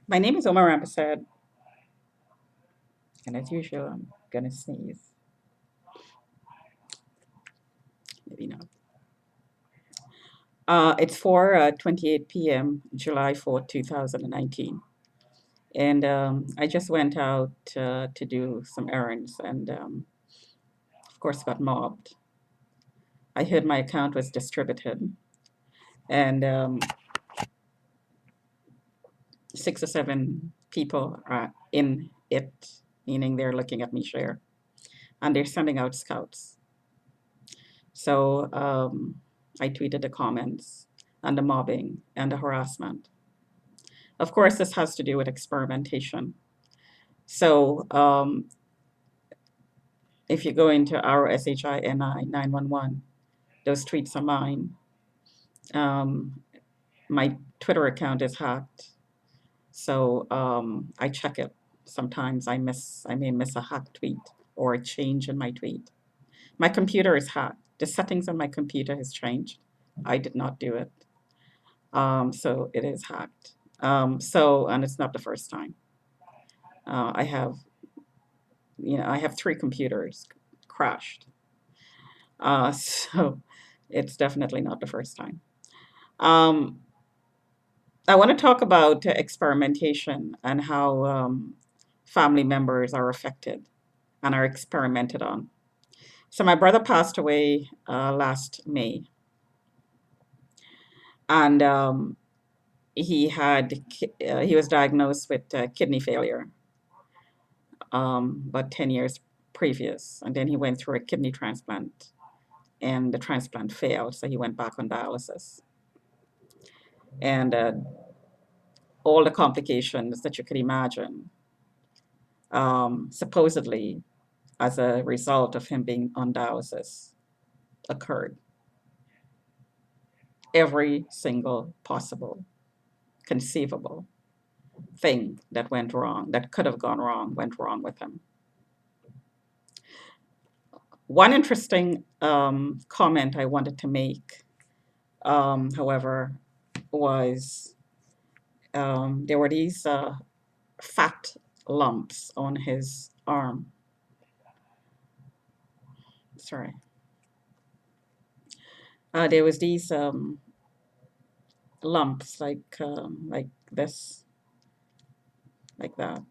My name is Omar Rampersad, and as usual, I'm gonna sneeze. Maybe not. It's 4:28 p.m., July 4th, 2019. And I just went out to do some errands and, of course, got mobbed. I heard my account was distributed, and 6 or 7 people are in it, meaning they're looking at me share, and they're sending out scouts. So I tweeted the comments and the mobbing and the harassment. Of course, this has to do with experimentation. So if you go into our SHINI 911, those tweets are mine. Um, my Twitter account is hacked, so I check it. Sometimes I may miss a hacked tweet or a change in my tweet. My computer is hacked. The settings on my computer has changed. I did not do it. So it is hacked. And it's not the first time. I have, I have 3 computers crashed. So it's definitely not the first time. Um, I want to talk about experimentation and how family members are affected and are experimented on. So my brother passed away last May, and he was diagnosed with kidney failure about 10 years previous, and then he went through a kidney transplant, and the transplant failed, so he went back on dialysis. And all the complications that you could imagine, supposedly as a result of him being on dialysis, occurred. Every single possible, conceivable thing that went wrong, that could have gone wrong, went wrong with him. One interesting comment I wanted to make, however, was there were these fat lumps on his arm. Sorry. There was these lumps like this, like that,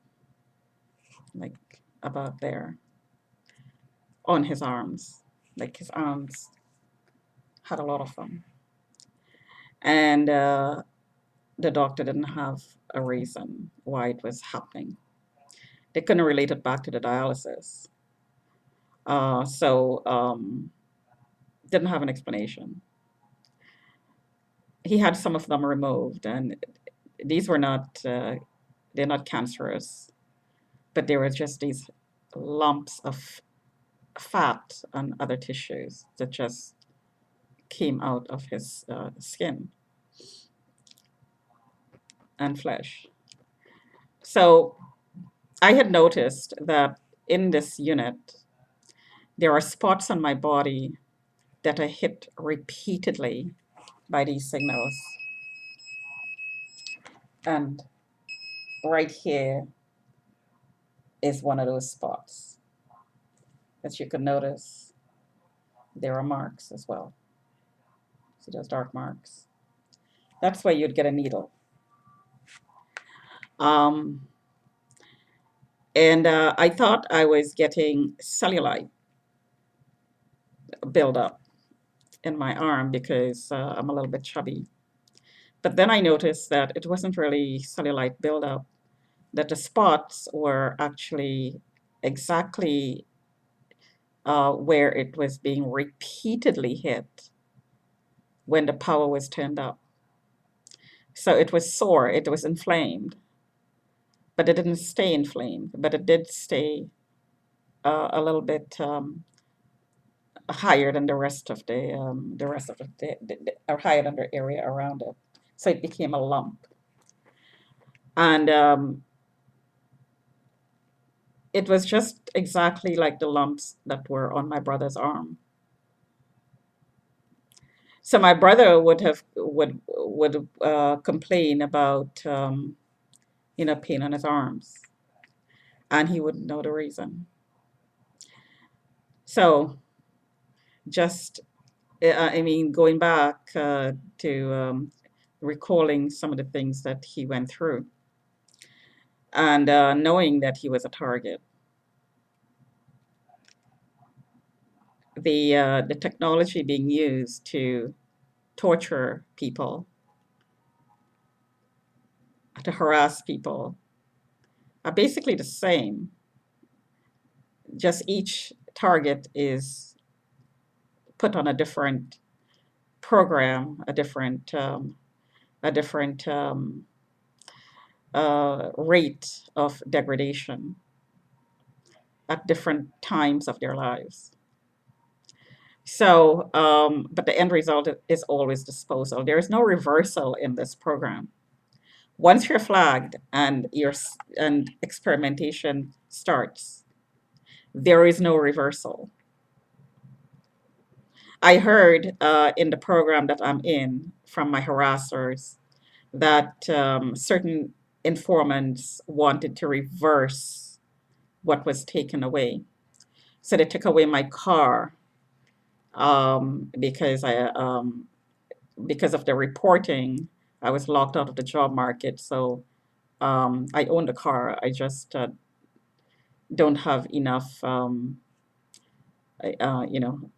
like about there on his arms. Like his arms had a lot of them. And the doctor didn't have a reason why it was happening. They couldn't relate it back to the dialysis. So didn't have an explanation. He had some of them removed, and these were not, they're not cancerous, but there were just these lumps of fat and other tissues that just came out of his skin and flesh. So I had noticed that in this unit, there are spots on my body that are hit repeatedly by these signals. And right here is one of those spots. As you can notice, there are marks as well. See those dark marks? That's where you'd get a needle. Um, and I thought I was getting cellulite buildup in my arm because I'm a little bit chubby. But then I noticed that it wasn't really cellulite buildup, that the spots were actually exactly where it was being repeatedly hit when the power was turned up. So it was sore, it was inflamed, but it didn't stay inflamed, but it did stay a little bit higher than the rest of or higher than the area around it. So it became a lump. And it was just exactly like the lumps that were on my brother's arm. So my brother would complain about pain in his arms, and he wouldn't know the reason. So just, I mean, going back to recalling some of the things that he went through, and knowing that he was a target, the technology being used to torture people, to harass people, are basically the same. Just each target is put on a different program, a different rate of degradation at different times of their lives. So, but the end result is always disposal. There is no reversal in this program. Once you're flagged and and experimentation starts, there is no reversal. I heard in the program that I'm in from my harassers that certain informants wanted to reverse what was taken away. So they took away my car because because of the reporting, I was locked out of the job market. So I owned a car. I just don't have enough, you know,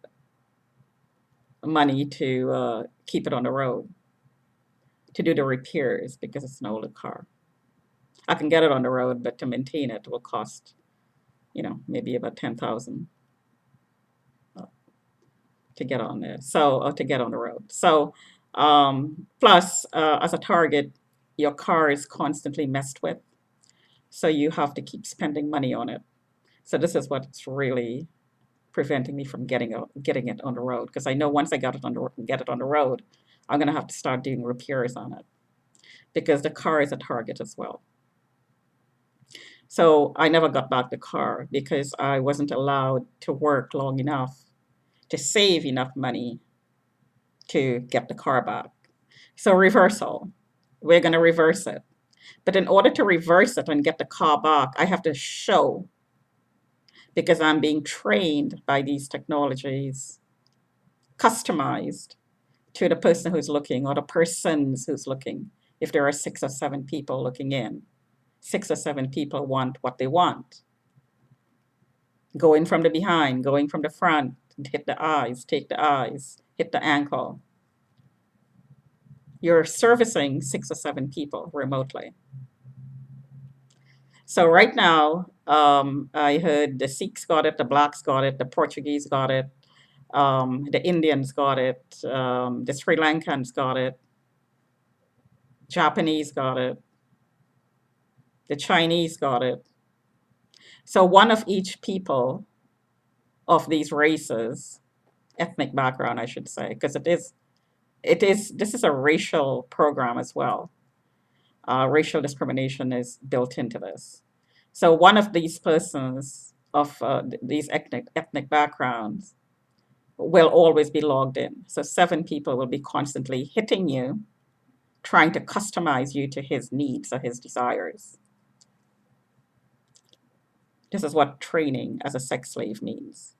money to keep it on the road to do the repairs because it's an older car. I can get it on the road, but to maintain it will cost, maybe about 10,000 to get on there. So, to get on the road. So, plus, as a target, your car is constantly messed with. So you have to keep spending money on it. So this is what's really preventing me from getting it on the road. Because I know once I get it on the road, I'm gonna have to start doing repairs on it because the car is a target as well. So I never got back the car because I wasn't allowed to work long enough to save enough money to get the car back. So reversal, we're going to reverse it. But in order to reverse it and get the car back, I have to show, because I'm being trained by these technologies, customized to the person who's looking or the persons who's looking. If there are 6 or 7 people looking in, 6 or 7 people want what they want. Going from the behind, going from the front, hit the eyes, take the eyes, hit the ankle. You're servicing 6 or 7 people remotely. So right now, I heard the Sikhs got it, the Blacks got it, the Portuguese got it, the Indians got it, the Sri Lankans got it, Japanese got it, the Chinese got it. So one of each people of these races, ethnic background, I should say, because this is a racial program as well. Racial discrimination is built into this. So one of these persons of these ethnic backgrounds will always be logged in. So 7 people will be constantly hitting you, trying to customize you to his needs or his desires. This is what training as a sex slave means.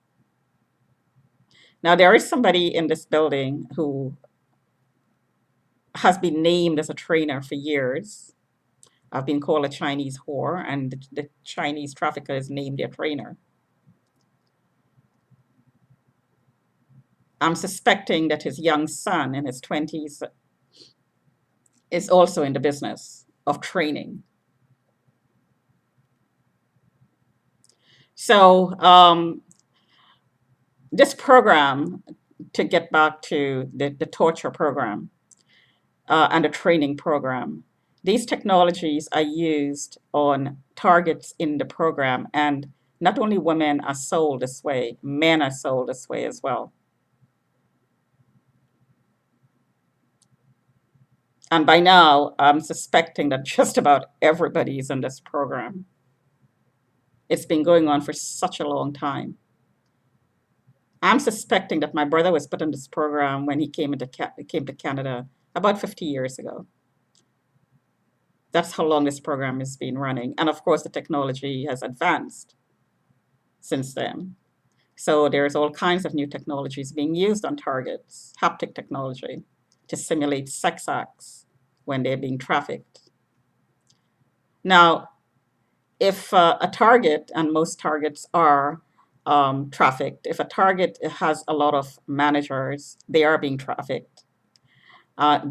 Now, there is somebody in this building who has been named as a trainer for years. I've been called a Chinese whore, and the Chinese traffickers named their trainer. I'm suspecting that his young son in his 20s is also in the business of training. So, this program, to get back to the torture program and the training program, these technologies are used on targets in the program. And not only women are sold this way, men are sold this way as well. And by now, I'm suspecting that just about everybody is in this program. It's been going on for such a long time. I'm suspecting that my brother was put in this program when he came to Canada about 50 years ago. That's how long this program has been running. And of course, the technology has advanced since then. So there's all kinds of new technologies being used on targets, haptic technology, to simulate sex acts when they're being trafficked. Now, if a target, and most targets are trafficked, if a target has a lot of managers, they are being trafficked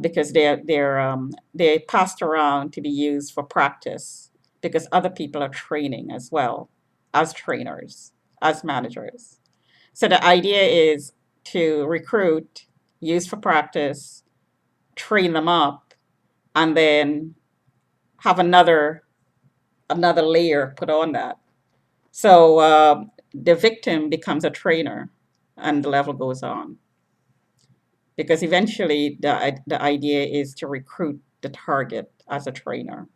because they're passed around to be used for practice because other people are training as well as trainers, as managers. So the idea is to recruit, use for practice, train them up, and then have another layer put on that. So the victim becomes a trainer, and the level goes on. Because eventually the idea is to recruit the target as a trainer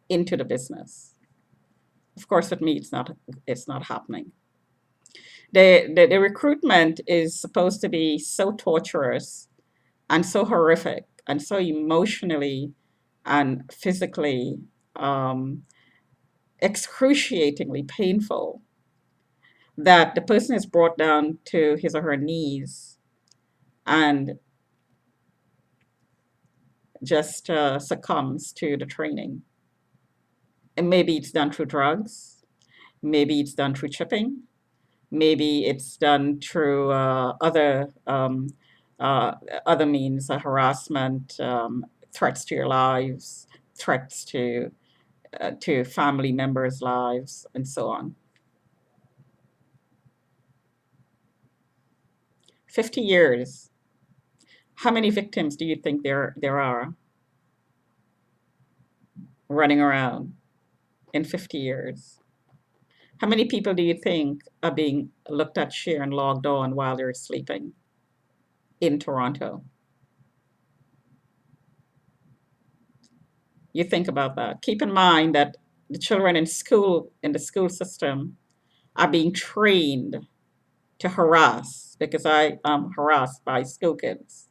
into the business. Of course, with me, it's not happening. The recruitment is supposed to be so torturous and so horrific and so emotionally and physically um, excruciatingly painful that the person is brought down to his or her knees and just succumbs to the training. And maybe it's done through drugs, maybe it's done through chipping, maybe it's done through uh, other means, harassment, threats to your lives, threats to family members' lives, and so on. 50 years. How many victims do you think there are running around in 50 years? How many people do you think are being looked at, share, and logged on while they're sleeping in Toronto? You think about that. Keep in mind that the children in the school system, are being trained to harass because I am harassed by school kids.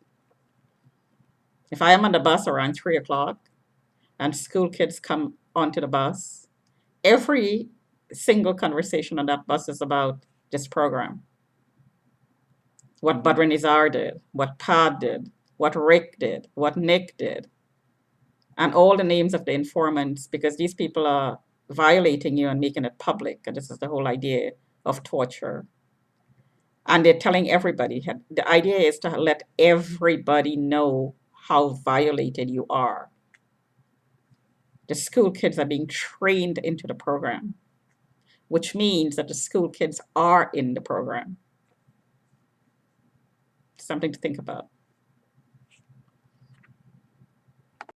If I am on the bus around 3 o'clock and school kids come onto the bus, every single conversation on that bus is about this program. What Badr Nizar did, what Todd did, what Rick did, what Nick did, and all the names of the informants, because these people are violating you and making it public. And this is the whole idea of torture. And they're telling everybody. The idea is to let everybody know how violated you are. The school kids are being trained into the program, which means that the school kids are in the program. Something to think about.